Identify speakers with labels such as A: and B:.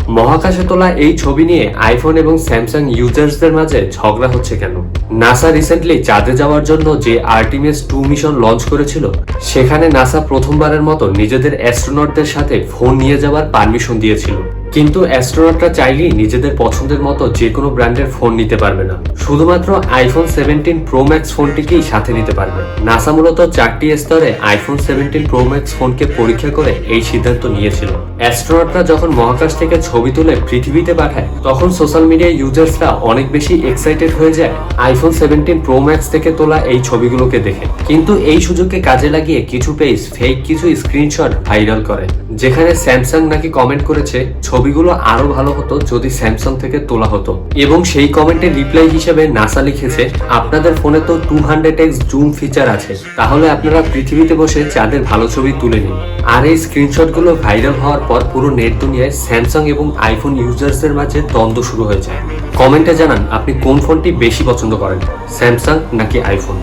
A: মহাকাশে তোলা এই ছবি নিয়ে আইফোন এবং স্যামসাং ইউজার্সদের মাঝে ঝগড়া হচ্ছে কেন? নাসা রিসেন্টলি চাঁদে যাওয়ার জন্য যে আর্টিমিস 2 মিশন লঞ্চ করেছিল, সেখানে নাসা প্রথমবারের মতো নিজেদের অ্যাস্ট্রোনটদের সাথে ফোন নিয়ে যাওয়ার পারমিশন দিয়েছিল। কিন্তু অ্যাস্ট্রোনটরা চাইলেই নিজেদের পছন্দের মতো যে কোনো ব্র্যান্ডের ফোন নিতে পারবে না, শুধুমাত্র আইফোন 17 প্রো ম্যাক্স ফোনটিকেই সাথে নিতে পারবে। নাসা মূলত 4টি স্তরে আইফোন 17 প্রো ম্যাক্স ফোনকে পরীক্ষা করে এই সিদ্ধান্ত নিয়েছিল। অ্যাস্ট্রোনটরা যখন মহাকাশ থেকে ছবি তুলে পৃথিবীতে পাঠায়, তখন সোশ্যাল মিডিয়া ইউজার্সরা অনেক বেশি এক্সাইটেড হয়ে যায় আইফোন 17 প্রো ম্যাক্স থেকে তোলা এই ছবিগুলোকে দেখে। কিন্তু এই সুযোগকে কাজে লাগিয়ে কিছু পেজ ফেক কিছু স্ক্রিনশট ভাইরাল করে, যেখানে স্যামসাং নাকি কমেন্ট করেছে ছবিগুলো আরো ভালো হতো যদি স্যামসাং থেকে তোলা হতো। এবং সেই কমেন্টের রিপ্লাই হিসেবে নাসা লিখেছে, আপনাদের ফোনে তো 200x জুম ফিচার আছে, তাহলে আপনারা পৃথিবীতে বসে চাঁদের ভালো ছবি তুলে নিন। আর এই স্ক্রিনশটগুলো ভাইরাল হওয়ার পর পুরো নেট দুনিয়ায় স্যামসাং এবং আইফোন ইউজার্সদের মাঝে দ্বন্দ্ব শুরু হয়ে যায়। কমেন্টে জানান আপনি কোন ফোনটি বেশি পছন্দ করেন, স্যামসাং নাকি আইফোন।